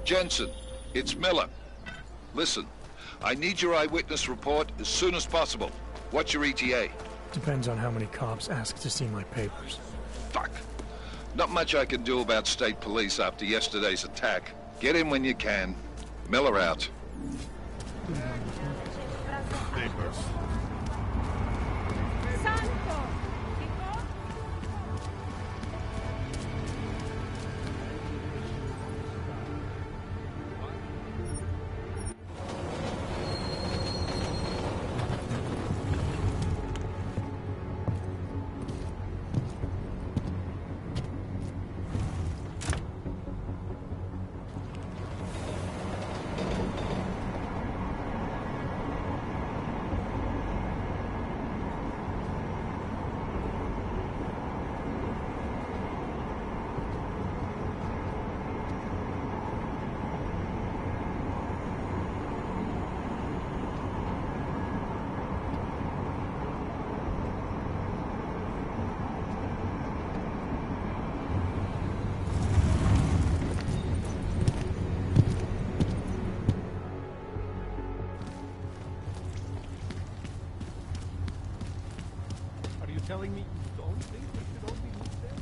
Jensen, it's Miller. Listen, I need your eyewitness report as soon as possible. What's your ETA? Depends on how many cops ask to see my papers. Fuck. Not much I can do about state police after yesterday's attack. Get in when you can. Miller out. Papers. Telling me you don't think we should only meet them?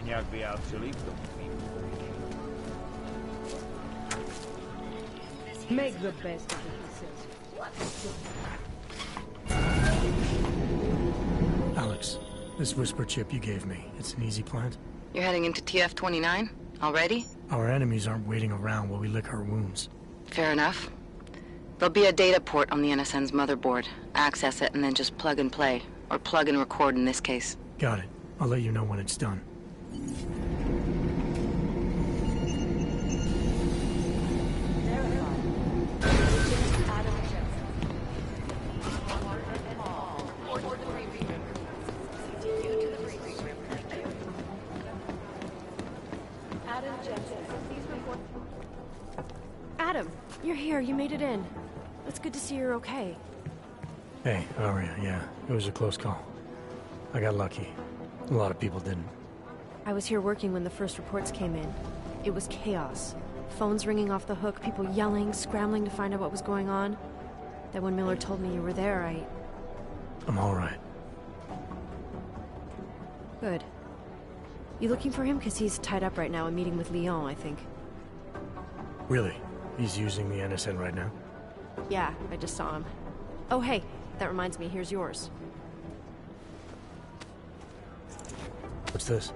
Jakby absolutno. Make the best of it, he says. Alex, this whisper chip you gave me, it's an easy plant? You're heading into TF-29? Already? Our enemies aren't waiting around while we lick our wounds. Fair enough. There'll be a data port on the NSN's motherboard. Access it and then just plug and play. Or plug and record in this case. Got it. I'll let you know when it's done. Adam, you're here. You made it in. It's good to see you're okay. Hey, Aria, yeah. It was a close call. I got lucky. A lot of people didn't. I was here working when the first reports came in. It was chaos. Phones ringing off the hook, people yelling, scrambling to find out what was going on. Then when Miller told me you were there, I'm all right. Good. You looking for him? Because he's tied up right now, a meeting with Lyon, I think. Really? He's using the NSN right now? Yeah, I just saw him. Oh, hey, that reminds me, here's yours. What's this?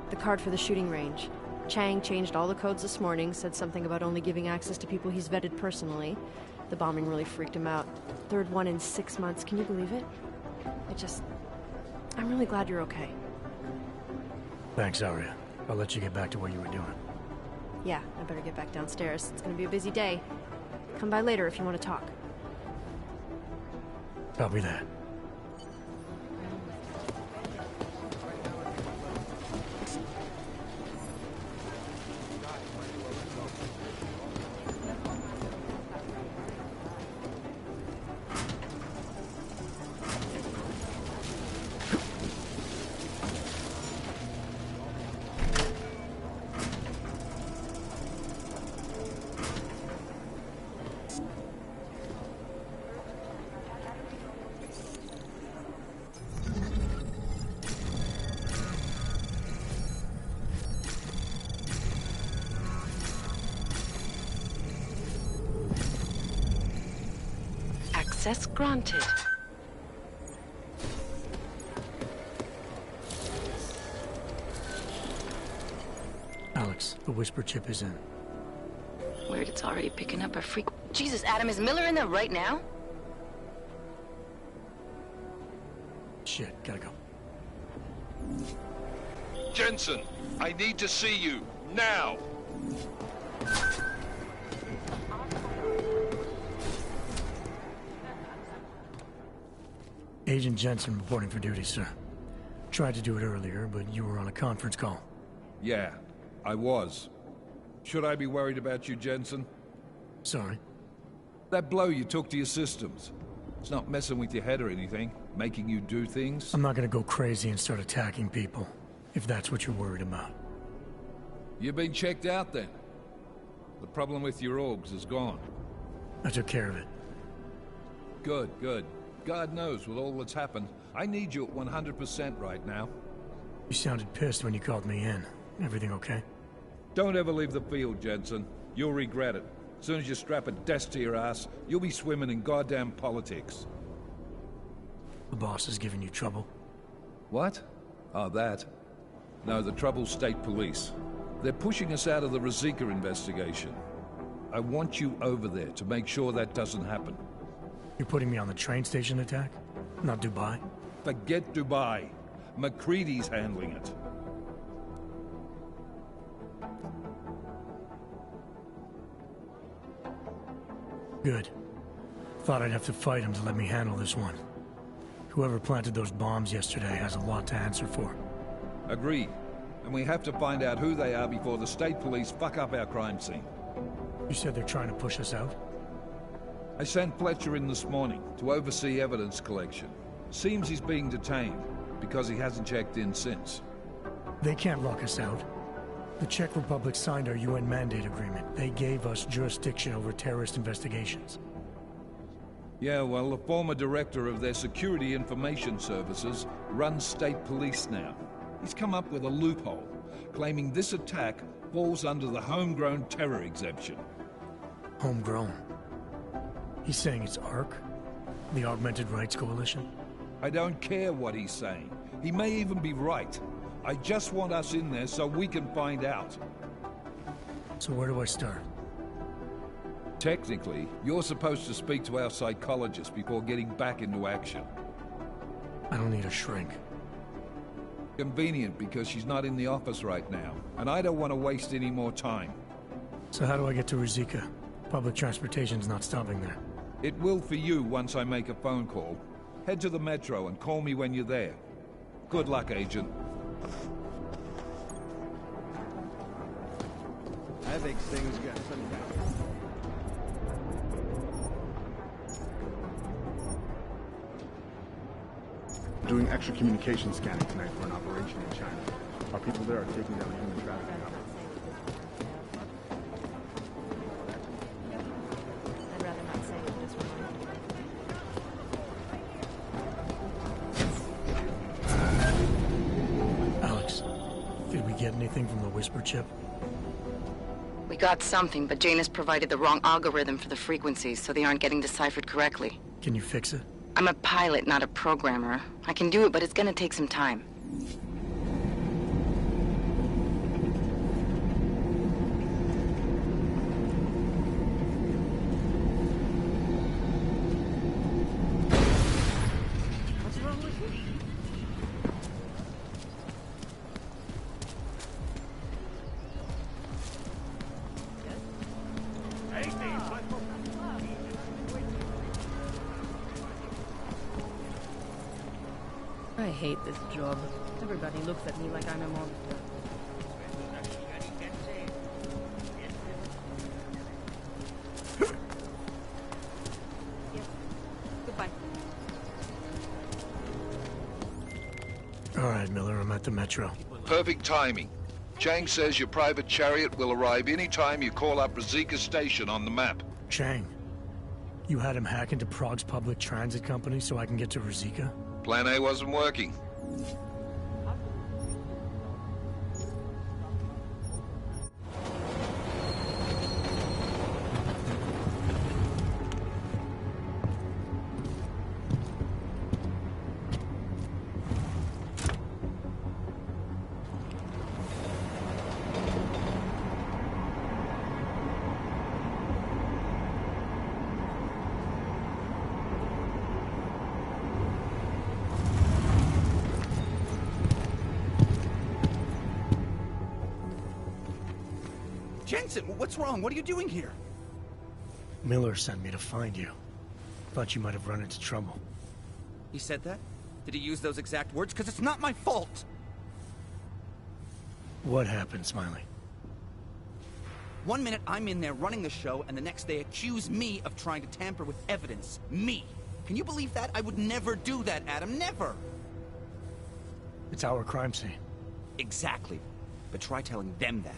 The card for the shooting range. Chang changed all the codes this morning, said something about only giving access to people he's vetted personally. The bombing really freaked him out. Third one in 6 months, can you believe it? I'm really glad you're okay. Thanks, Aria. I'll let you get back to what you were doing. Yeah, I better get back downstairs. It's gonna be a busy day. Come by later if you want to talk. Copy that. Access granted. Alex, the whisper chip is in. Weird, it's already picking up a freak. Jesus, Adam, is Miller in there right now? Shit, gotta go. Jensen, I need to see you, now! Agent Jensen reporting for duty, sir. Tried to do it earlier, but you were on a conference call. Yeah, I was. Should I be worried about you, Jensen? Sorry. That blow you took to your systems. It's not messing with your head or anything, making you do things. I'm not gonna go crazy and start attacking people, if that's what you're worried about. You've been checked out then. The problem with your orgs is gone. I took care of it. Good, good. God knows with all that's happened, I need you at 100% right now. You sounded pissed when you called me in. Everything okay? Don't ever leave the field, Jensen. You'll regret it. As soon as you strap a desk to your ass, you'll be swimming in goddamn politics. The boss is giving you trouble? What? Oh, that? No, the trouble's state police. They're pushing us out of the Rosika investigation. I want you over there to make sure that doesn't happen. You're putting me on the train station attack? Not Dubai? Forget Dubai. McCready's handling it. Good. Thought I'd have to fight him to let me handle this one. Whoever planted those bombs yesterday has a lot to answer for. Agreed. And we have to find out who they are before the state police fuck up our crime scene. You said they're trying to push us out? I sent Fletcher in this morning to oversee evidence collection. Seems he's being detained, because he hasn't checked in since. They can't lock us out. The Czech Republic signed our UN mandate agreement. They gave us jurisdiction over terrorist investigations. Yeah, well, the former director of their security information services runs state police now. He's come up with a loophole, claiming this attack falls under the homegrown terror exemption. Homegrown? He's saying it's ARC? The Augmented Rights Coalition? I don't care what he's saying. He may even be right. I just want us in there so we can find out. So where do I start? Technically, you're supposed to speak to our psychologist before getting back into action. I don't need a shrink. Convenient because she's not in the office right now, and I don't want to waste any more time. So how do I get to Rosika? Public transportation's not stopping there. It will for you once I make a phone call. Head to the metro and call me when you're there. Good luck, Agent. I think things got some down. Doing extra communication scanning tonight for an operation in China. Our people there are taking down human trafficking. I'd rather not say it, just remind. Alex, did we get anything from the whisper chip? We got something, but Jane has provided the wrong algorithm for the frequencies, so they aren't getting deciphered correctly. Can you fix it? I'm a pilot, not a programmer. I can do it, but it's gonna take some time. What's wrong with you? I hate this job. Everybody looks at me like I'm a monster. Yes. Goodbye. All right, Miller, I'm at the metro. Perfect timing. Chang says your private chariot will arrive any time you call up Rosika Station on the map. Chang, you had him hack into Prague's public transit company so I can get to Rosika? Plan A wasn't working. Jensen, what's wrong? What are you doing here? Miller sent me to find you. Thought you might have run into trouble. He said that? Did he use those exact words? Because it's not my fault! What happened, Smiley? One minute I'm in there running the show, and the next they accuse me of trying to tamper with evidence. Me! Can you believe that? I would never do that, Adam. Never! It's our crime scene. Exactly. But try telling them that.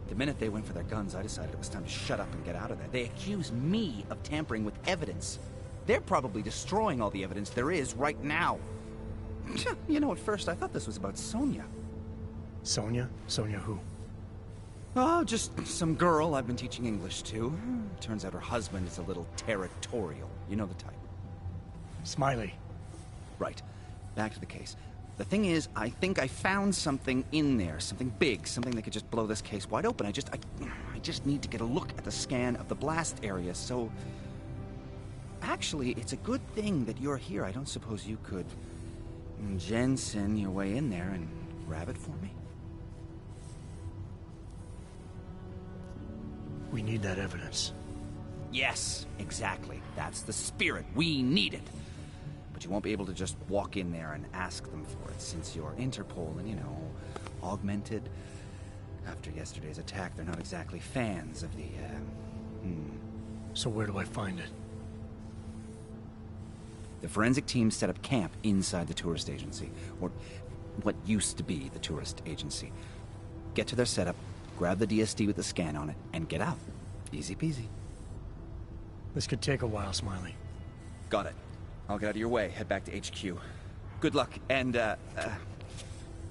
The minute they went for their guns, I decided it was time to shut up and get out of there. They accuse me of tampering with evidence. They're probably destroying all the evidence there is right now. You know, at first I thought this was about Sonia. Sonia? Sonia who? Oh, just some girl I've been teaching English to. Turns out her husband is a little territorial. You know the type. Smiley. Right. Back to the case. The thing is, I think I found something in there. Something big. Something that could just blow this case wide open. I just need to get a look at the scan of the blast area, so... Actually, it's a good thing that you're here. I don't suppose you could... Jensen your way in there and grab it for me? We need that evidence. Yes, exactly. That's the spirit. We need it. But you won't be able to just walk in there and ask them for it, since you're Interpol and, you know, augmented. After yesterday's attack, they're not exactly fans of the, So where do I find it? The forensic team set up camp inside the tourist agency, or what used to be the tourist agency. Get to their setup, grab the DSD with the scan on it, and get out. Easy peasy. This could take a while, Smiley. Got it. I'll get out of your way, head back to HQ. Good luck, and,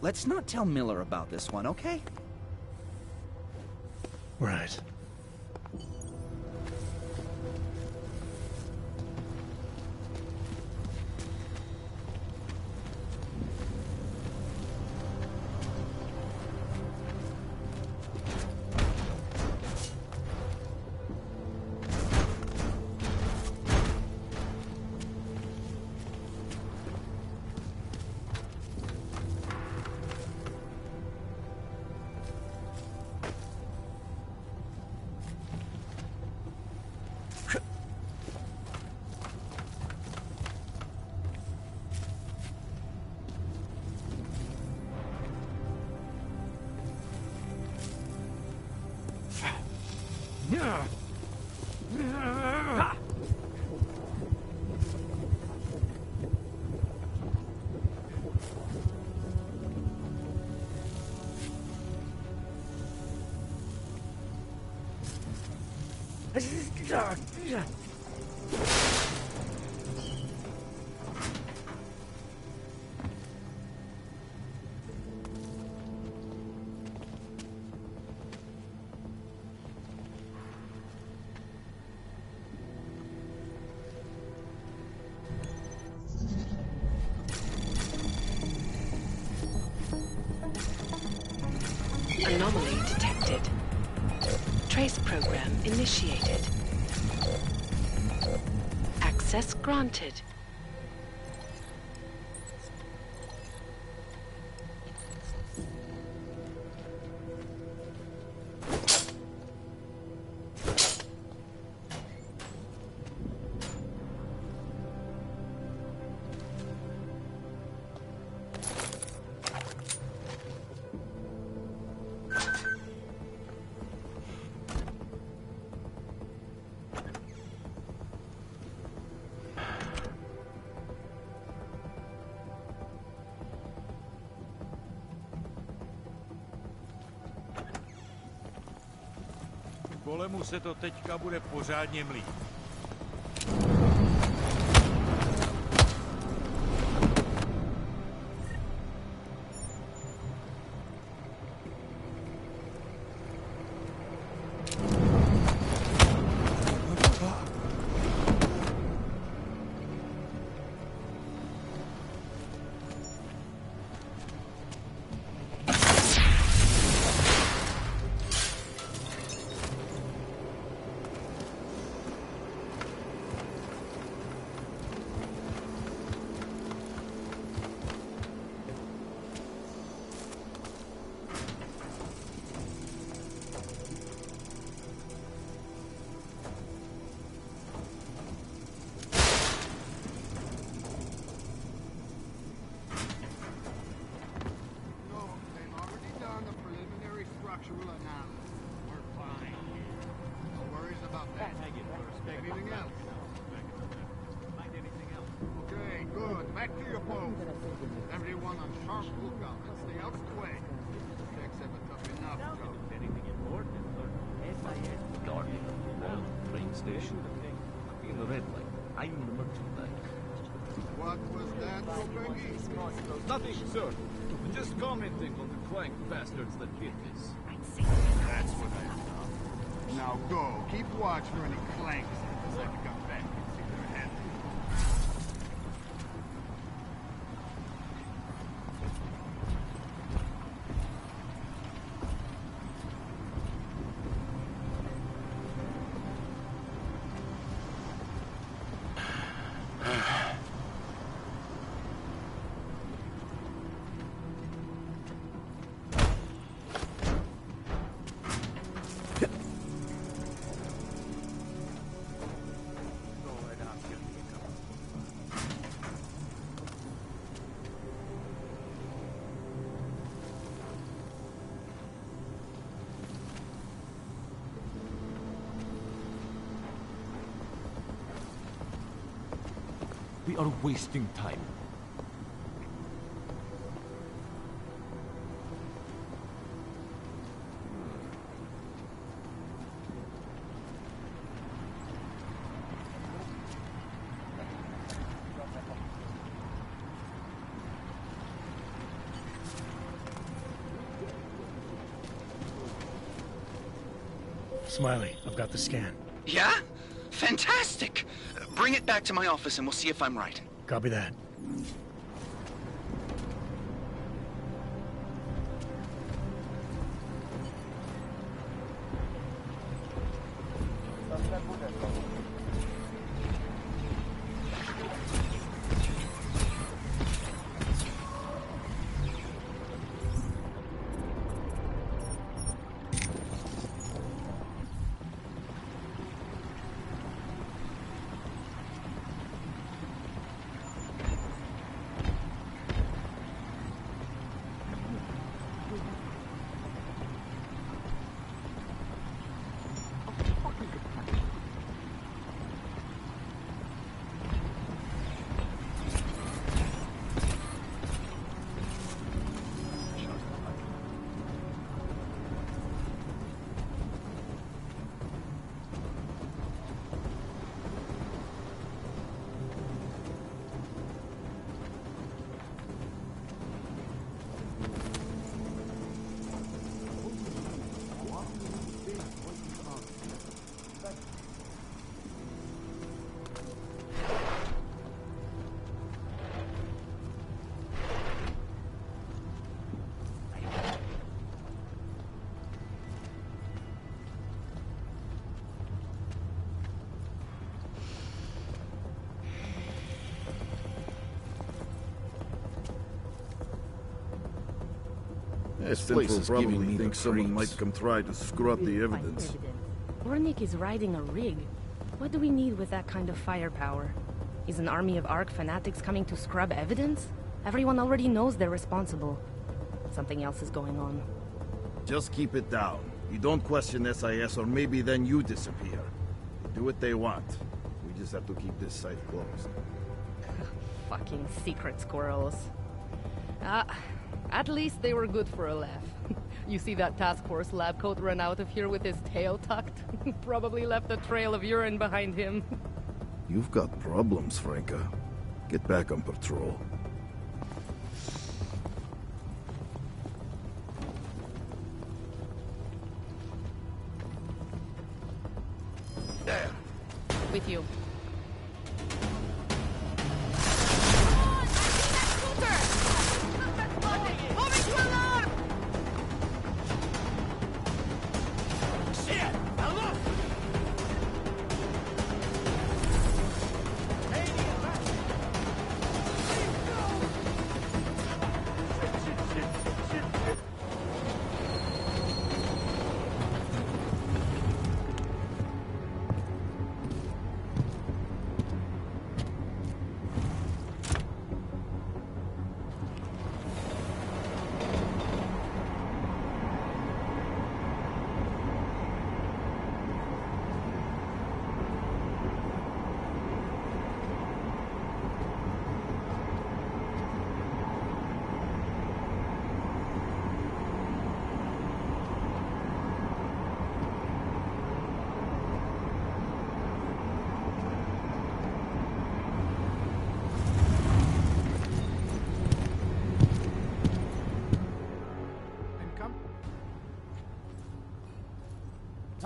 let's not tell Miller about this one, okay? Right. Anomaly detected. Trace program initiated. Access granted. Golemu se to teďka bude pořádně mlít. closed. Everyone on sharp lookout and stay out of the way. Checks haven't tough enough to go. Anything important, or SIS guarding the train station? In the red light, I'm the merchandise. What was that, Kopengi? Nothing, sir. Just commenting on the clank bastards that did this. That's what I thought. Now go. Keep watch for any clanks as I come back and see their head. We are wasting time. Smiley, I've got the scan. Yeah? Fantastic! Bring it back to my office and we'll see if I'm right. Copy that. This place is probably thinks someone might come try to scrub the evidence. Ornik is riding a rig. What do we need with that kind of firepower? Is an army of Ark fanatics coming to scrub evidence? Everyone already knows they're responsible. Something else is going on. Just keep it down. You don't question SIS or maybe then you disappear. They do what they want. We just have to keep this site closed. Fucking secret squirrels. At least they were good for a laugh. You see that task force lab coat run out of here with his tail tucked? Probably left a trail of urine behind him. You've got problems, Franca. Get back on patrol. There. With you.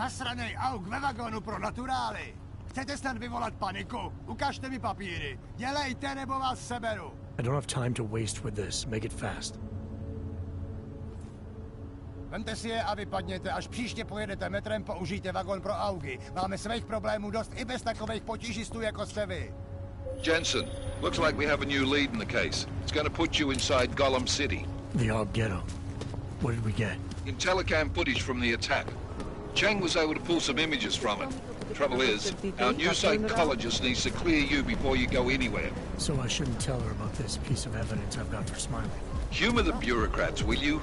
Zasranej auk ve vagonu pro naturály. Chcete snad vyvolat paniku? Ukažte mi papíry. Dělejte, nebo vás seberu. I don't have time to waste with this. Make it fast. Vemte si je a vypadněte. Až příště pojedete metrem, použijte vagon pro augy. Máme svých problémů dost i bez takových potížistů, jako jste vy. Jensen, looks like we have a new lead in the case. It's going to put you inside Gollum City. The AUG ghetto. What did we get? In telecam footage from the attack. Chang was able to pull some images from it. Trouble is, our new psychologist needs to clear you before you go anywhere. So I shouldn't tell her about this piece of evidence I've got for Smiley. Humor the bureaucrats, will you?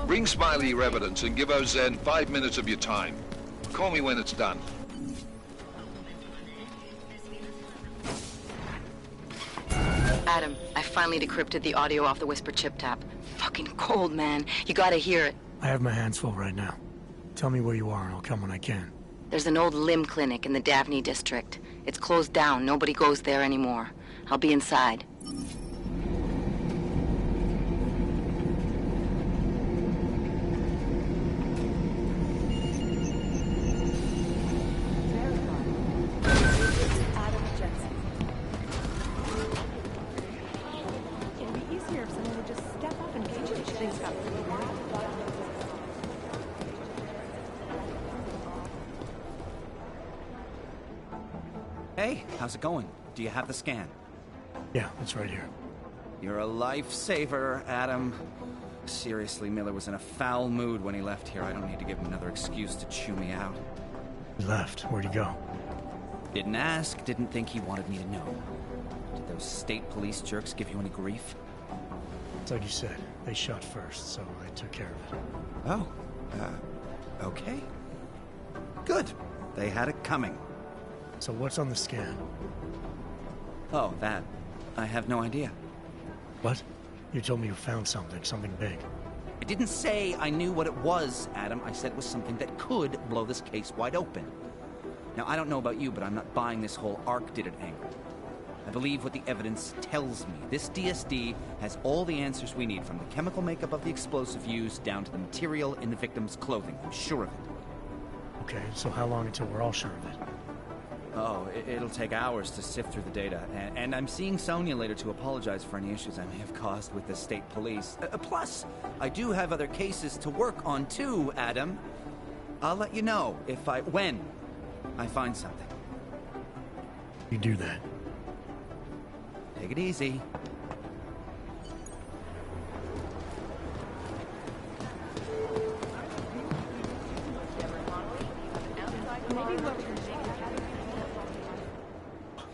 Bring Smiley your evidence and give Ozan 5 minutes of your time. Call me when it's done. Adam, I finally decrypted the audio off the Whisper chip tap. Fucking cold, man. You gotta hear it. I have my hands full right now. Tell me where you are and I'll come when I can. There's an old limb clinic in the Daphne district. It's closed down. Nobody goes there anymore. I'll be inside. Hey, how's it going? Do you have the scan? Yeah, it's right here. You're a lifesaver, Adam. Seriously, Miller was in a foul mood when he left here. I don't need to give him another excuse to chew me out. He left. Where'd he go? Didn't ask, didn't think he wanted me to know. Did those state police jerks give you any grief? It's like you said. They shot first, so I took care of it. Oh, okay. Good. They had it coming. So what's on the scan? Oh, that. I have no idea. What? You told me you found something big. I didn't say I knew what it was, Adam. I said it was something that could blow this case wide open. Now, I don't know about you, but I'm not buying this whole ARC did it angle. I believe what the evidence tells me. This DSD has all the answers we need, from the chemical makeup of the explosive used down to the material in the victim's clothing. I'm sure of it. Okay, so how long until we're all sure of it? Oh, it'll take hours to sift through the data, and I'm seeing Sonia later to apologize for any issues I may have caused with the state police. Plus, I do have other cases to work on too, Adam. I'll let you know when I find something. You do that. Take it easy.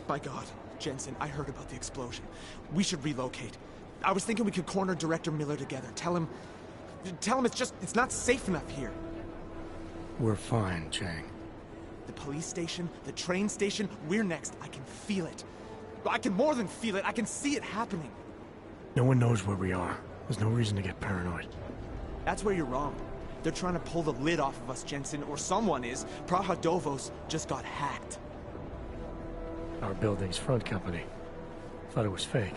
My God, Jensen, I heard about the explosion. We should relocate. I was thinking we could corner Director Miller together. Tell him it's not safe enough here. We're fine, Chang. The police station, the train station, we're next. I can feel it. I can more than feel it. I can see it happening. No one knows where we are. There's no reason to get paranoid. That's where you're wrong. They're trying to pull the lid off of us, Jensen, or someone is. Praha Dovos just got hacked. Our building's front company. Thought it was fake.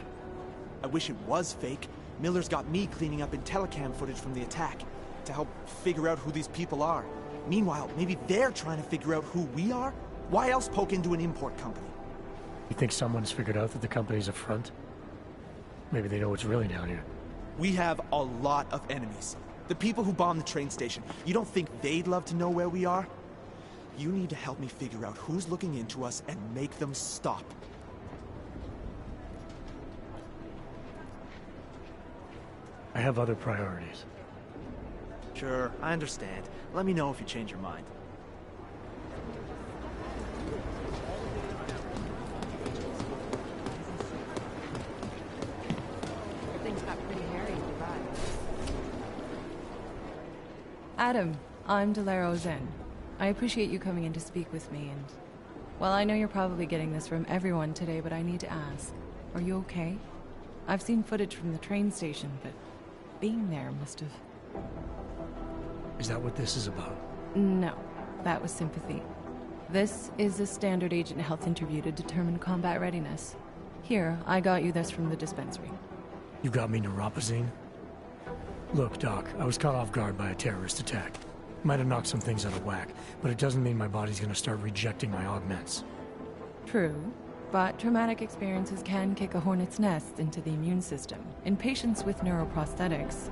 I wish it was fake. Miller's got me cleaning up in telecam footage from the attack to help figure out who these people are. Meanwhile, maybe they're trying to figure out who we are? Why else poke into an import company? You think someone's figured out that the company's a front? Maybe they know what's really down here. We have a lot of enemies. The people who bombed the train station. You don't think they'd love to know where we are? You need to help me figure out who's looking into us and make them stop. I have other priorities. Sure, I understand. Let me know if you change your mind. Things got pretty hairy in Dubai. Adam, I'm Delaro Zen. I appreciate you coming in to speak with me, and... well, I know you're probably getting this from everyone today, but I need to ask. Are you okay? I've seen footage from the train station, but being there must have... Is that what this is about? No, that was sympathy. This is a standard agent health interview to determine combat readiness. Here, I got you this from the dispensary. You got me neuropazine? Look, Doc, I was caught off guard by a terrorist attack. Might have knocked some things out of whack, but it doesn't mean my body's gonna start rejecting my augments. True, but traumatic experiences can kick a hornet's nest into the immune system. In patients with neuroprosthetics...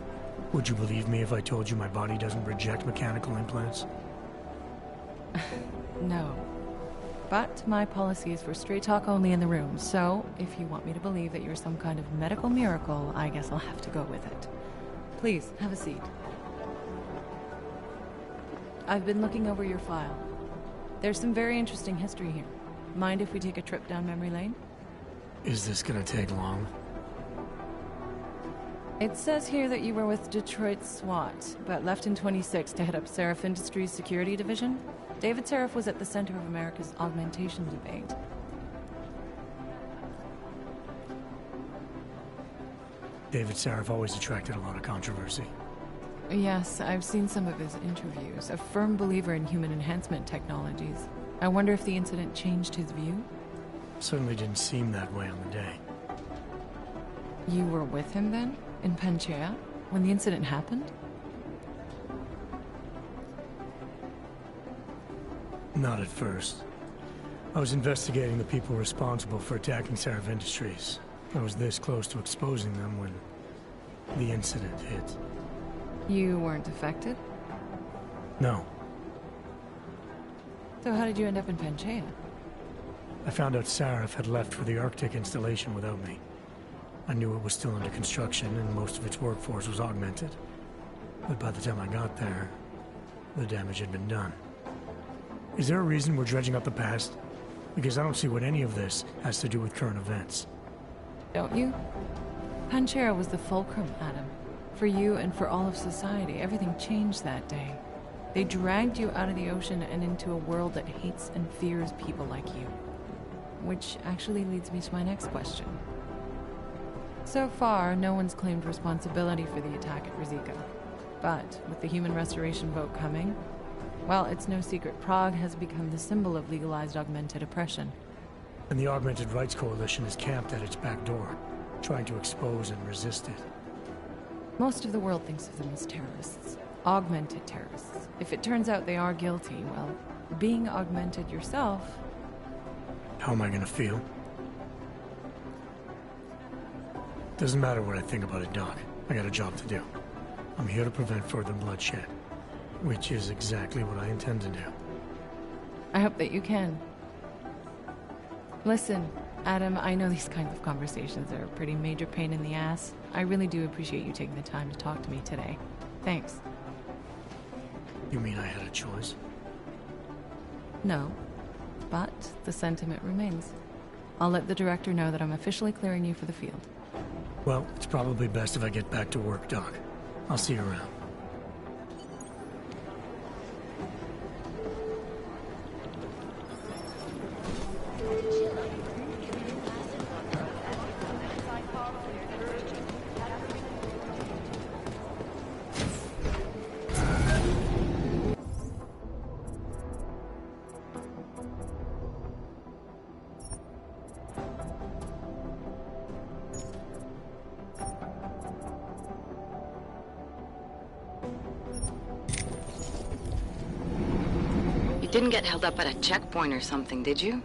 Would you believe me if I told you my body doesn't reject mechanical implants? No. But my policy is for straight talk only in the room, so if you want me to believe that you're some kind of medical miracle, I guess I'll have to go with it. Please, have a seat. I've been looking over your file. There's some very interesting history here. Mind if we take a trip down memory lane? Is this gonna take long? It says here that you were with Detroit SWAT, but left in 26 to head up Seraph Industries' security division. David Seraph was at the center of America's augmentation debate. David Seraph always attracted a lot of controversy. Yes, I've seen some of his interviews. A firm believer in human enhancement technologies. I wonder if the incident changed his view? Certainly didn't seem that way on the day. You were with him then? In Panchea? When the incident happened? Not at first. I was investigating the people responsible for attacking Seraph Industries. I was this close to exposing them when the incident hit. You weren't affected? No. So how did you end up in Panchea? I found out Seraph had left for the Arctic installation without me. I knew it was still under construction and most of its workforce was augmented. But by the time I got there, the damage had been done. Is there a reason we're dredging up the past? Because I don't see what any of this has to do with current events. Don't you? Panchea was the fulcrum, Adam. For you and for all of society, everything changed that day. They dragged you out of the ocean and into a world that hates and fears people like you. Which actually leads me to my next question. So far, no one's claimed responsibility for the attack at Rizika. But with the human restoration vote coming, well, it's no secret Prague has become the symbol of legalized augmented oppression. And the Augmented Rights Coalition is camped at its back door, trying to expose and resist it. Most of the world thinks of them as terrorists. Augmented terrorists. If it turns out they are guilty, well, being augmented yourself... How am I gonna feel? Doesn't matter what I think about it, Doc. I got a job to do. I'm here to prevent further bloodshed. Which is exactly what I intend to do. I hope that you can. Listen, Adam, I know these kinds of conversations are a pretty major pain in the ass. I really do appreciate you taking the time to talk to me today. Thanks. You mean I had a choice? No, but the sentiment remains. I'll let the director know that I'm officially clearing you for the field. Well, it's probably best if I get back to work, Doc. I'll see you around. Didn't get held up at a checkpoint or something, did you?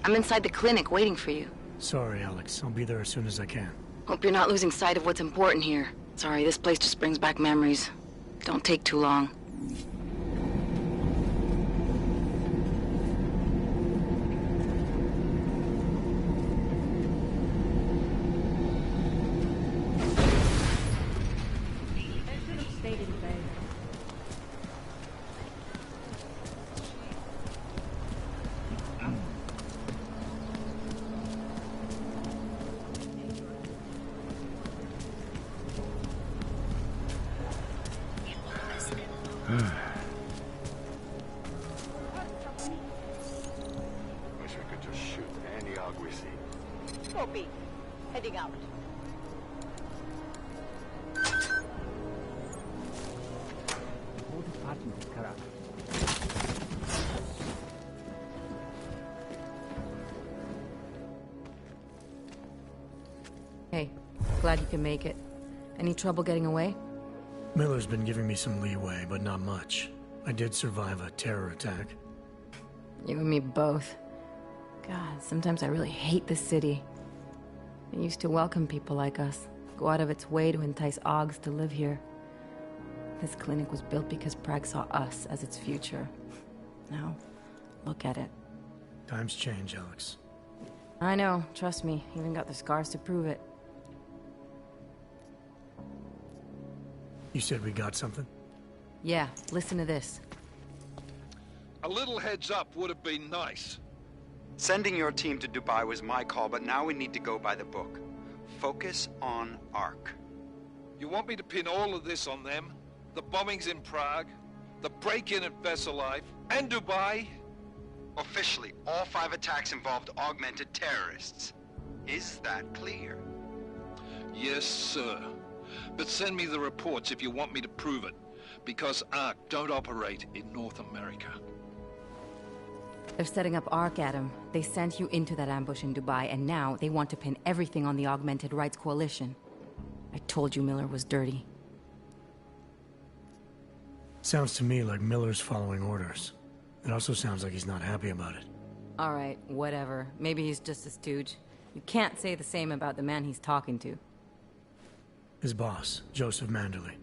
I'm inside the clinic waiting for you. Sorry, Alex. I'll be there as soon as I can. Hope you're not losing sight of what's important here. Sorry, this place just brings back memories. Don't take too long. Wish we could just shoot any hog we see. Copy. Heading out. Hey, glad you can make it. Any trouble getting away? Miller's been giving me some leeway, but not much. I did survive a terror attack. You and me both. God, sometimes I really hate this city. It used to welcome people like us, go out of its way to entice Augs to live here. This clinic was built because Prague saw us as its future. Now, look at it. Times change, Alex. I know, trust me. Even got the scars to prove it. You said we got something? Yeah, listen to this. A little heads up would have been nice. Sending your team to Dubai was my call, but now we need to go by the book. Focus on Ark. You want me to pin all of this on them? The bombings in Prague, the break-in at Vesellife, and Dubai? Officially, all 5 attacks involved augmented terrorists. Is that clear? Yes, sir. But send me the reports if you want me to prove it, because Ark don't operate in North America. They're setting up Ark, Adam. They sent you into that ambush in Dubai, and now they want to pin everything on the Augmented Rights Coalition. I told you Miller was dirty. Sounds to me like Miller's following orders. It also sounds like he's not happy about it. All right, whatever. Maybe he's just a stooge. You can't say the same about the man he's talking to. His boss, Joseph Manderley.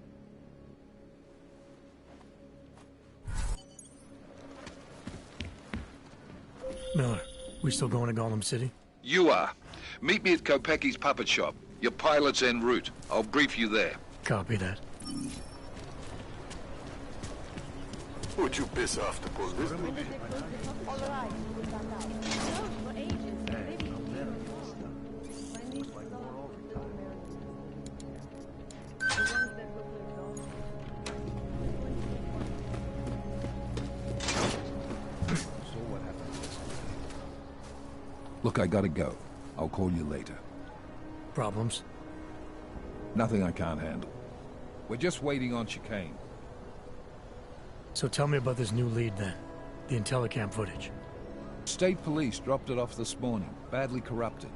Miller, we still going to Gollum City? You are. Meet me at Kopecki's puppet shop. Your pilot's en route. I'll brief you there. Copy that. Would you piss off the police? Look, I gotta go. I'll call you later. Problems? Nothing I can't handle. We're just waiting on chicane. So tell me about this new lead then. The Intellicam footage. State police dropped it off this morning, badly corrupted.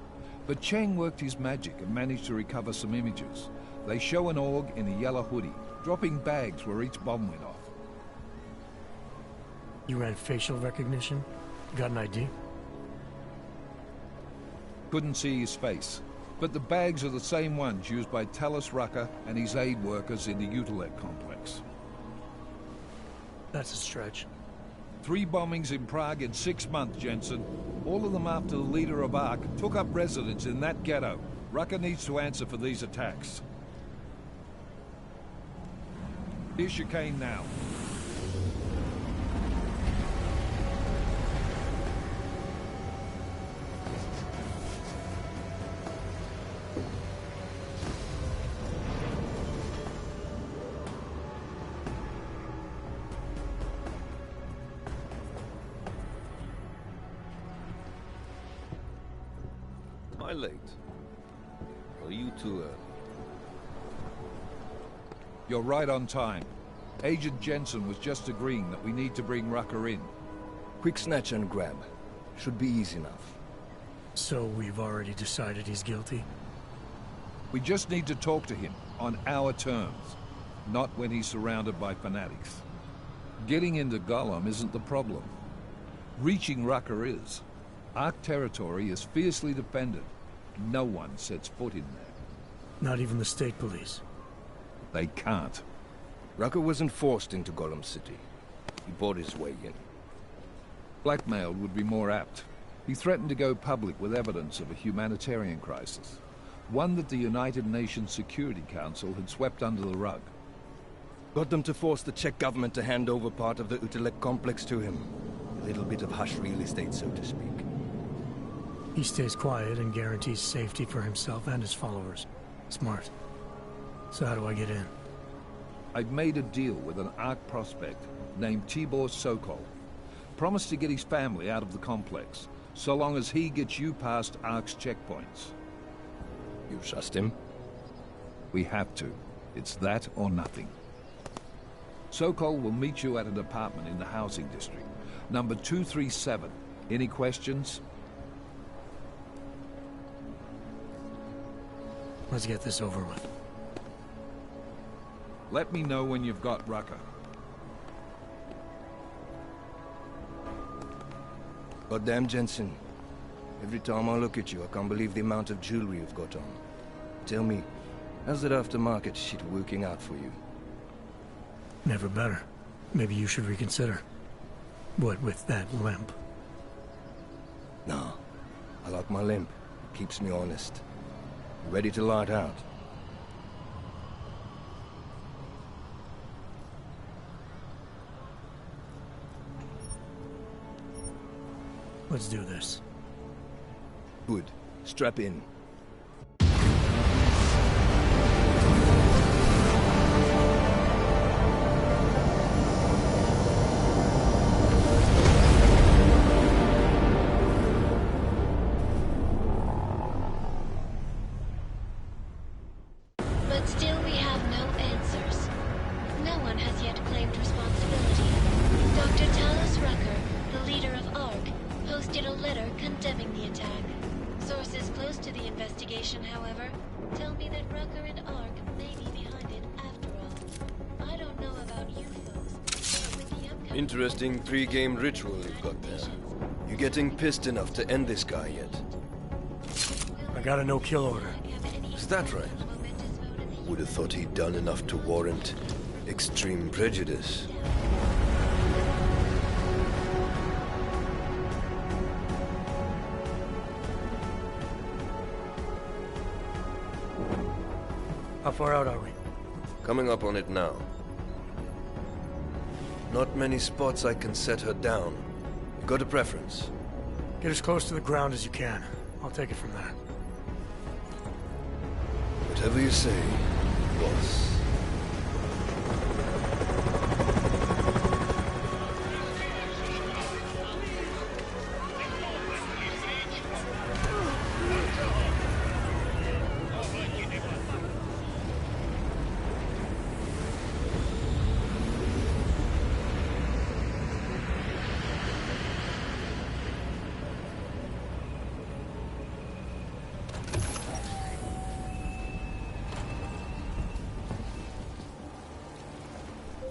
But Cheng worked his magic and managed to recover some images. They show an AUG in a yellow hoodie, dropping bags where each bomb went off. You ran facial recognition? Got an ID? Couldn't see his face, but the bags are the same ones used by Talis Rucker and his aid workers in the Utilec complex. That's a stretch. 3 bombings in Prague in 6 months, Jensen. All of them after the leader of Ark took up residence in that ghetto. Rucker needs to answer for these attacks. Here's chicane now. Am I late? Or are you too early? You're right on time. Agent Jensen was just agreeing that we need to bring Rucker in. Quick snatch and grab. Should be easy enough. So we've already decided he's guilty? We just need to talk to him on our terms, not when he's surrounded by fanatics. Getting into Gollum isn't the problem. Reaching Rucker is. Ark territory is fiercely defended. No one sets foot in there. Not even the state police? They can't. Rucker wasn't forced into Gollum City. He bought his way in. Blackmail would be more apt. He threatened to go public with evidence of a humanitarian crisis. One that the United Nations Security Council had swept under the rug. Got them to force the Czech government to hand over part of the Utilec complex to him. A little bit of hush real estate, so to speak. He stays quiet and guarantees safety for himself and his followers. Smart. So how do I get in? I've made a deal with an Ark prospect named Tibor Sokol. Promised to get his family out of the complex, so long as he gets you past Ark's checkpoints. You trust him? We have to. It's that or nothing. Sokol will meet you at an apartment in the housing district. Number 237. Any questions? Let's get this over with. Let me know when you've got Rucker. Goddamn, Jensen. Every time I look at you, I can't believe the amount of jewelry you've got on. Tell me, how's that aftermarket shit working out for you? Never better. Maybe you should reconsider. What with that limp? No. I like my limp. Keeps me honest. Ready to light out. Let's do this. Good. Strap in. But still we have no answers. No one has yet claimed responsibility. Dr. Talos Rucker, the leader of ARC, posted a letter condemning the attack. Sources close to the investigation, however, tell me that Rucker and ARC may be behind it after all. I don't know about you folks, but with the upcoming... Interesting pre-game ritual you've got there. You getting pissed enough to end this guy yet? I got a no-kill order. Is that right? Would have thought he'd done enough to warrant extreme prejudice. How far out are we? Coming up on it now. Not many spots I can set her down. You got a preference? Get as close to the ground as you can. I'll take it from there. Whatever you say, boss.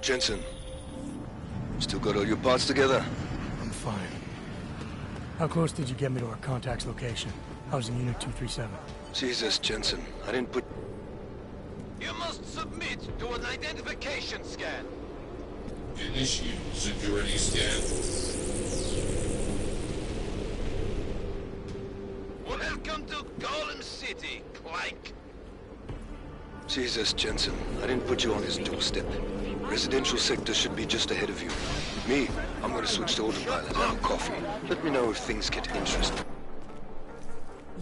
Jensen, still got all your parts together? I'm fine. How close did you get me to our contact's location? I was in Unit 237. Jesus, Jensen, I didn't put... You must submit to an identification scan. Initiate security scan. Welcome to Golem City, Clank. Jesus, Jensen, I didn't put you on his doorstep. Residential sector should be just ahead of you. Me, I'm gonna switch to autopilot, have a coffee. Let me know if things get interesting.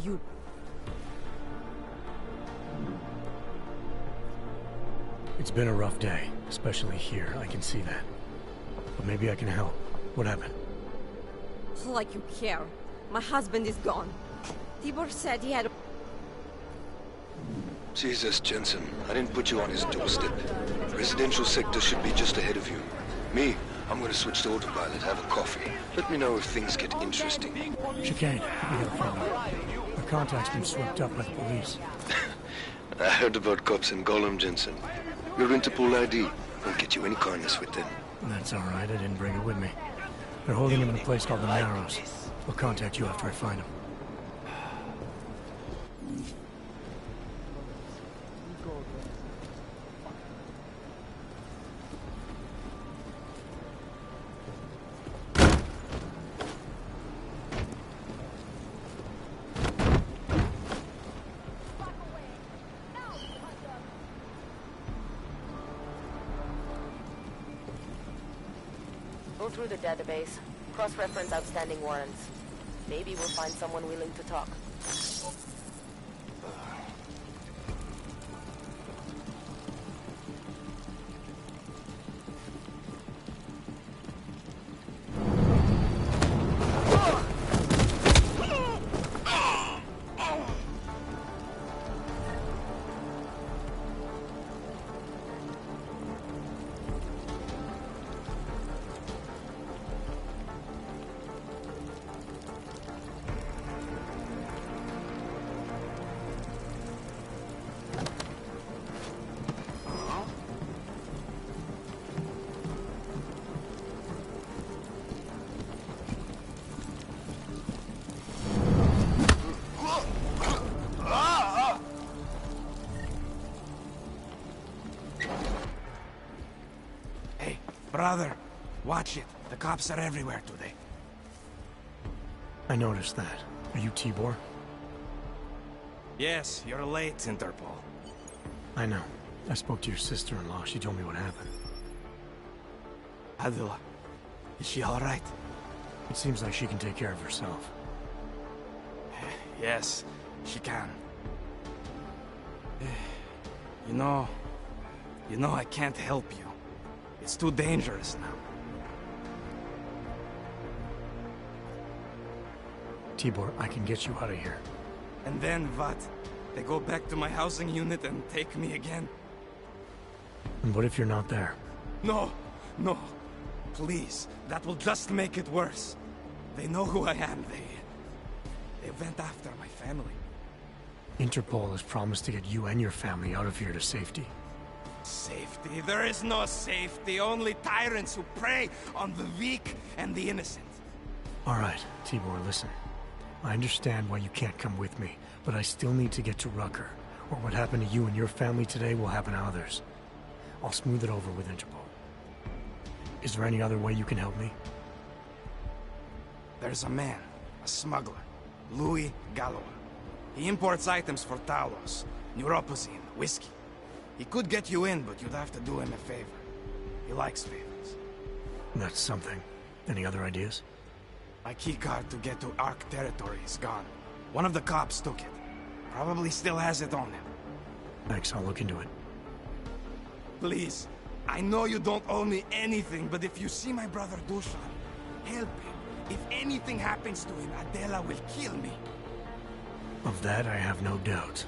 You... It's been a rough day, especially here. I can see that. But maybe I can help. What happened? Like you care. My husband is gone. Tibor said he had... Jesus, Jensen, I didn't put you on his doorstep. Residential sector should be just ahead of you. Me, I'm gonna switch to autopilot, have a coffee. Let me know if things get interesting. Chicane, we got a problem. Our contact's been swept up by the police. I heard about cops in Golem, Jensen. Your Interpol ID won't get you any kindness with them. That's all right, I didn't bring it with me. They're holding him in a place called the Narrows. I'll contact you after I find him. Go through the database, cross-reference outstanding warrants. Maybe we'll find someone willing to talk. Brother, watch it. The cops are everywhere today. I noticed that. Are you Tibor? Yes, you're late, Interpol. I know. I spoke to your sister-in-law. She told me what happened. Adela, is she all right? It seems like she can take care of herself. Yes, she can. You know, I can't help you. It's too dangerous now. Tibor, I can get you out of here. And then what? They go back to my housing unit and take me again? And what if you're not there? No, no. Please, that will just make it worse. They know who I am. They went after my family. Interpol has promised to get you and your family out of here to safety. Safety? There is no safety. Only tyrants who prey on the weak and the innocent. All right, Tibor, listen. I understand why you can't come with me, but I still need to get to Rucker, or what happened to you and your family today will happen to others. I'll smooth it over with Interpol. Is there any other way you can help me? There's a man, a smuggler, Louis Galois. He imports items for Talos, neuropozyne, whiskey. He could get you in, but you'd have to do him a favor. He likes favors. That's something. Any other ideas? My keycard to get to Ark territory is gone. One of the cops took it. Probably still has it on him. Thanks, I'll look into it. Please, I know you don't owe me anything, but if you see my brother Dusan, help him. If anything happens to him, Adela will kill me. Of that, I have no doubt.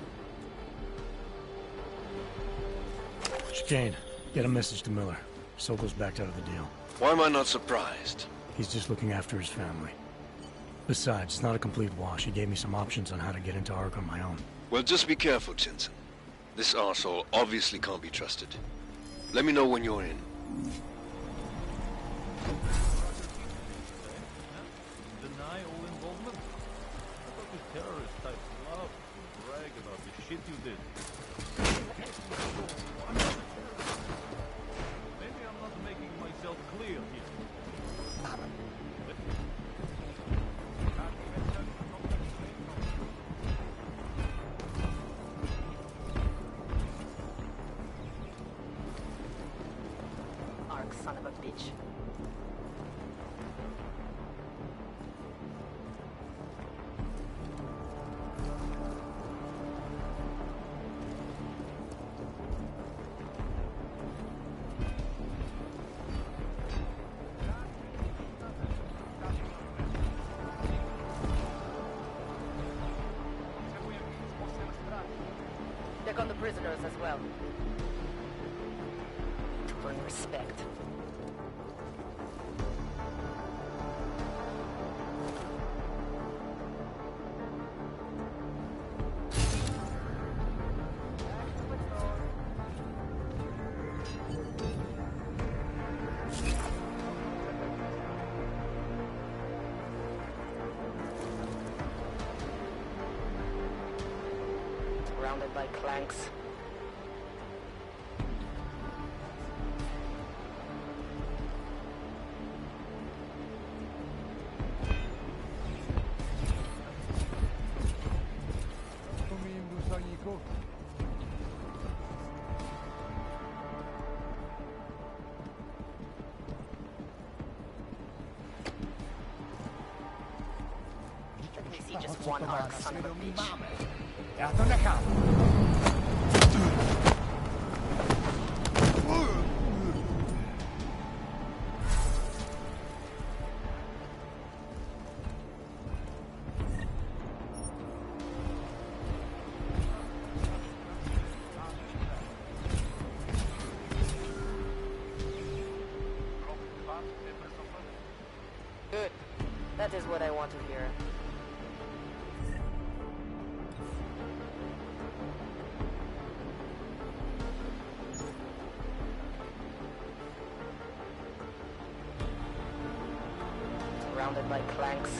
Jane, get a message to Miller. Sokol's backed out of the deal. Why am I not surprised? He's just looking after his family. Besides, it's not a complete wash. He gave me some options on how to get into Ark on my own. Well, just be careful, Jensen. This arsehole obviously can't be trusted. Let me know when you're in. Deny all involvement? I thought you terrorist types love to brag about the shit you did. Maybe I'm not making myself clear here. Ark, son of a bitch. Check on the prisoners as well. To earn respect. Surrounded by clanks. Let me see just one Ark, son of a bitch. Já to nechám. Good. That is what I want to hear. Surrounded by clanks.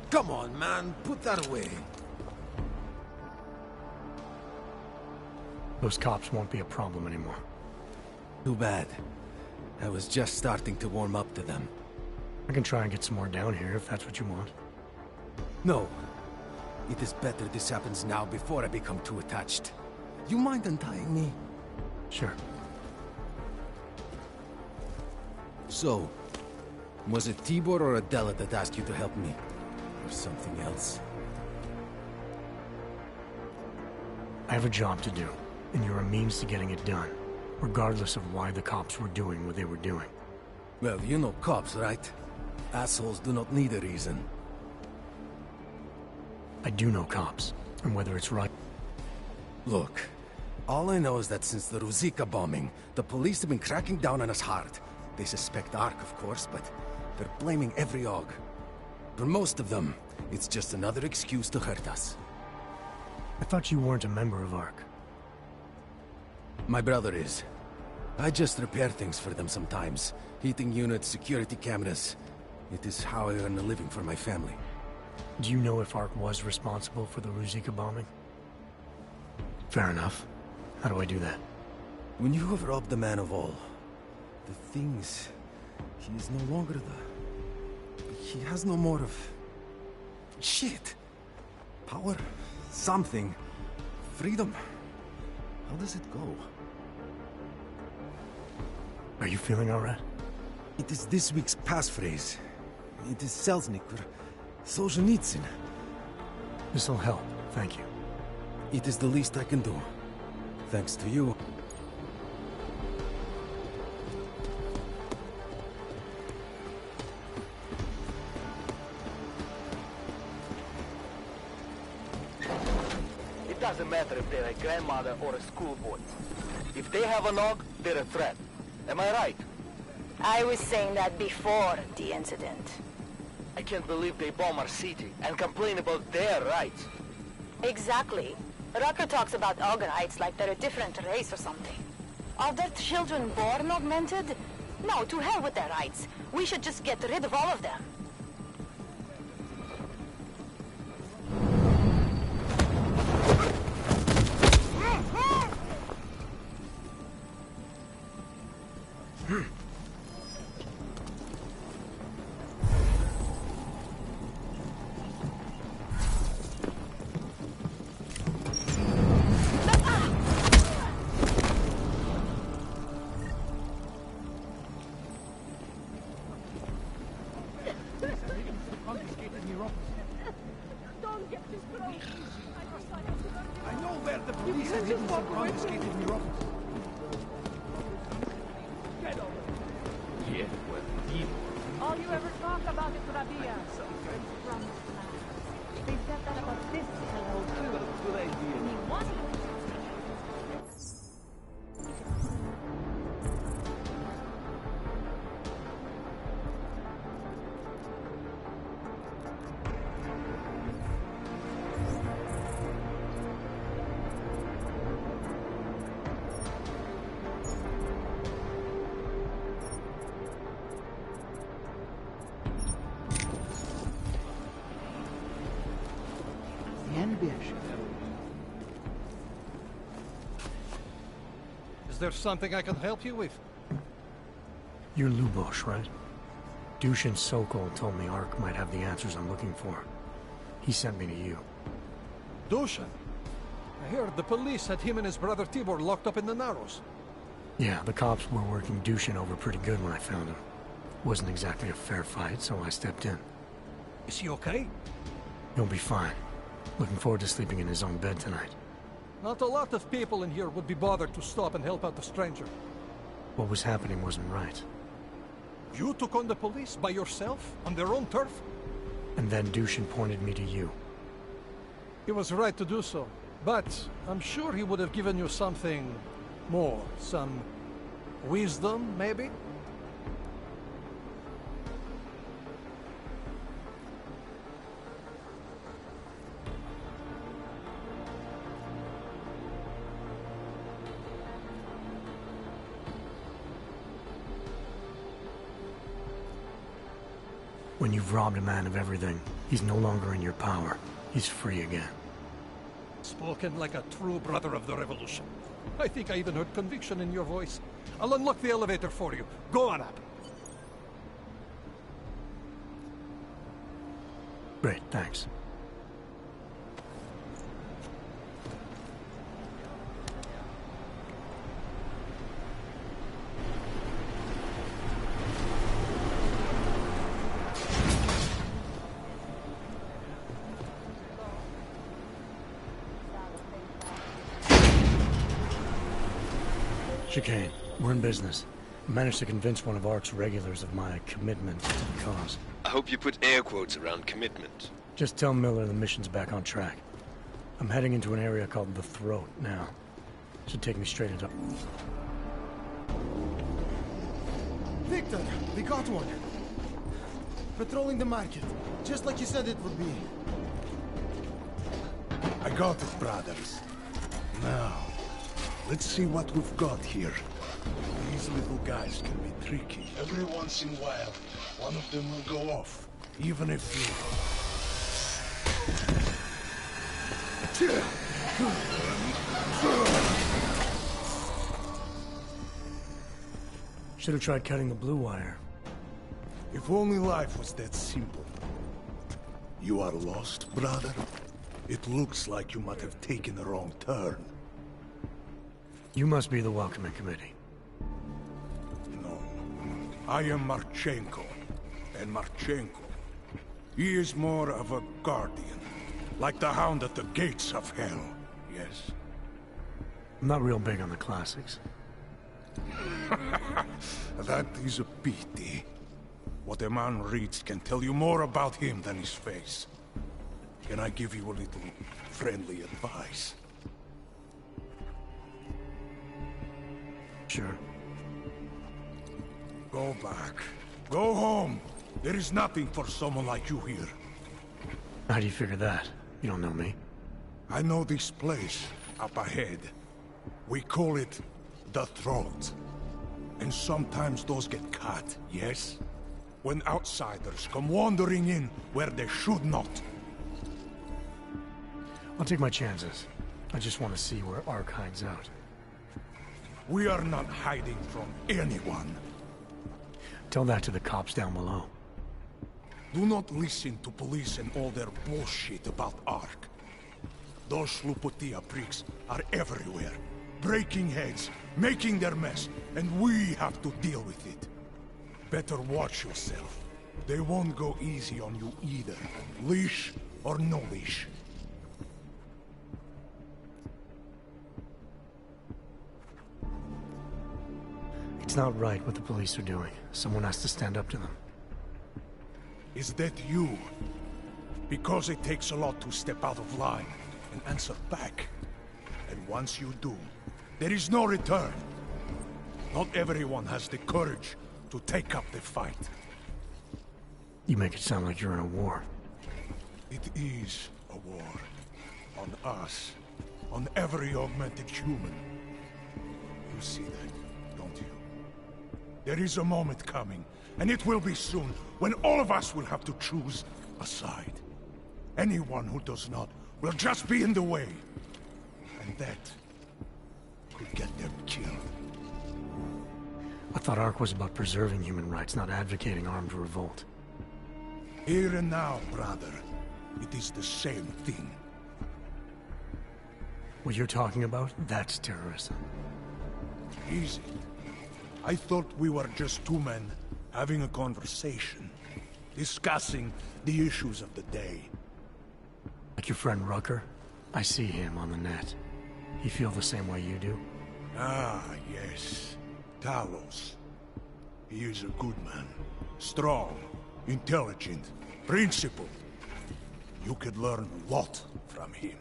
Come on, man. Put that away. Those cops won't be a problem anymore. Too bad. I was just starting to warm up to them. I can try and get some more down here if that's what you want. No. It is better this happens now before I become too attached. You mind untying me? Sure. So, was it Tibor or Adela that asked you to help me? Or something else? I have a job to do, and you're a means to getting it done, regardless of why the cops were doing what they were doing. Well, you know cops, right? Assholes do not need a reason. I do know cops, and whether it's right... Look, all I know is that since the Ruzicka bombing, the police have been cracking down on us hard. They suspect Ark, of course, but they're blaming every AUG. For most of them, it's just another excuse to hurt us. I thought you weren't a member of Ark. My brother is. I just repair things for them sometimes. Heating units, security cameras. It is how I earn a living for my family. Do you know if Ark was responsible for the Ruzicka bombing? Fair enough. How do I do that? When you have robbed the man of all, the things... He is no longer the... He has no more of... Shit! Power? Something. Freedom. How does it go? Are you feeling alright? It is this week's passphrase. It is Selznick or Solzhenitsyn. This'll help, thank you. It is the least I can do. Thanks to you. It doesn't matter if they're a grandmother or a schoolboy. If they have an AUG, they're a threat. Am I right? I was saying that before the incident. I can't believe they bomb our city and complain about their rights. Exactly. Rucker talks about AUG rights like they're a different race or something. Are their children born augmented? No, to hell with their rights. We should just get rid of all of them. Is there something I can help you with? You're Lubosh, right? Dushin Sokol told me Ark might have the answers I'm looking for. He sent me to you. Dushin? I heard the police had him and his brother Tibor locked up in the Narrows. Yeah, the cops were working Dushin over pretty good when I found him. Wasn't exactly a fair fight, so I stepped in. Is he okay? He'll be fine. Looking forward to sleeping in his own bed tonight. Not a lot of people in here would be bothered to stop and help out the stranger. What was happening wasn't right. You took on the police by yourself, on their own turf? And then Dushin pointed me to you. He was right to do so, but I'm sure he would have given you something more. Some wisdom, maybe? When you've robbed a man of everything, he's no longer in your power. He's free again. Spoken like a true brother of the revolution. I think I even heard conviction in your voice. I'll unlock the elevator for you. Go on up. Great, thanks. Chicane, we're in business. I managed to convince one of ARC's regulars of my commitment to the cause. I hope you put air quotes around commitment. Just tell Miller the mission's back on track. I'm heading into an area called the Throat now. Should take me straight into... Victor, we got one. Patrolling the market, just like you said it would be. I got it, brothers. Now, let's see what we've got here. These little guys can be tricky. Every once in a while, one of them will go off, even if Should have tried cutting the blue wire. If only life was that simple. You are lost, brother? It looks like you might have taken a wrong turn. You must be the welcoming committee. No. I am Marchenko. And Marchenko, he is more of a guardian. Like the hound at the gates of hell, yes? I'm not real big on the classics. That is a pity. What a man reads can tell you more about him than his face. Can I give you a little friendly advice? Sure. Go back. Go home. There is nothing for someone like you here. How do you figure that? You don't know me. I know this place, up ahead. We call it the Throat. And sometimes those get cut, yes? When outsiders come wandering in where they should not. I'll take my chances. I just want to see where ARC hides out. We are not hiding from anyone. Tell that to the cops down below. Do not listen to police and all their bullshit about ARC. Those Slupotia pricks are everywhere. Breaking heads, making their mess, and we have to deal with it. Better watch yourself. They won't go easy on you either. Leash or no leash. It's not right what the police are doing. Someone has to stand up to them. Is that you? Because it takes a lot to step out of line and answer back. And once you do, there is no return. Not everyone has the courage to take up the fight. You make it sound like you're in a war. It is a war. On us. On every augmented human. You see that, don't you? There is a moment coming, and it will be soon, when all of us will have to choose a side. Anyone who does not will just be in the way. And that could get them killed. I thought ARC was about preserving human rights, not advocating armed revolt. Here and now, brother, it is the same thing. What you're talking about, that's terrorism. Easy. I thought we were just two men having a conversation, discussing the issues of the day. Like your friend Rucker? I see him on the net. He feel the same way you do? Ah, yes. Talos. He is a good man. Strong, intelligent, principled. You could learn a lot from him.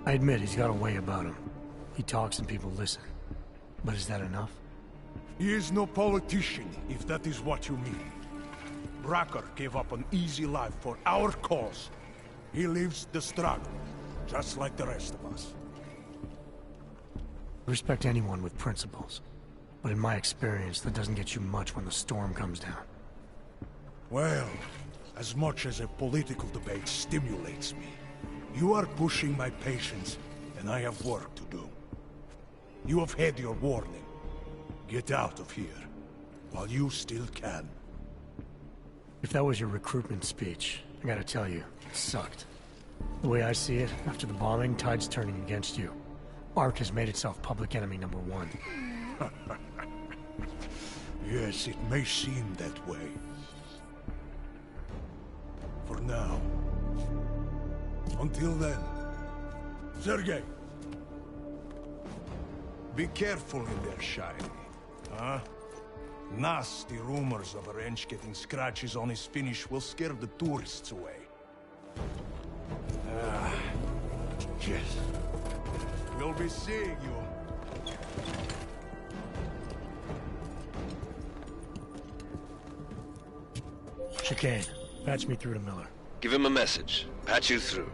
I admit he's got a way about him. He talks and people listen. But is that enough? He is no politician, if that is what you mean. Rucker gave up an easy life for our cause. He lives the struggle, just like the rest of us. Respect anyone with principles. But in my experience, that doesn't get you much when the storm comes down. Well, as much as a political debate stimulates me, you are pushing my patience, and I have work to do. You have had your warning. Get out of here, while you still can. If that was your recruitment speech, I gotta tell you, it sucked. The way I see it, after the bombing, tide's turning against you. ARC has made itself public enemy #1. Yes, it may seem that way. For now. Until then. Sergei! Be careful in there, Shiny. Huh? Nasty rumors of a wrench getting scratches on his finish will scare the tourists away. Yes. We'll be seeing you. Chicane, patch me through to Miller. Give him a message. Patch you through.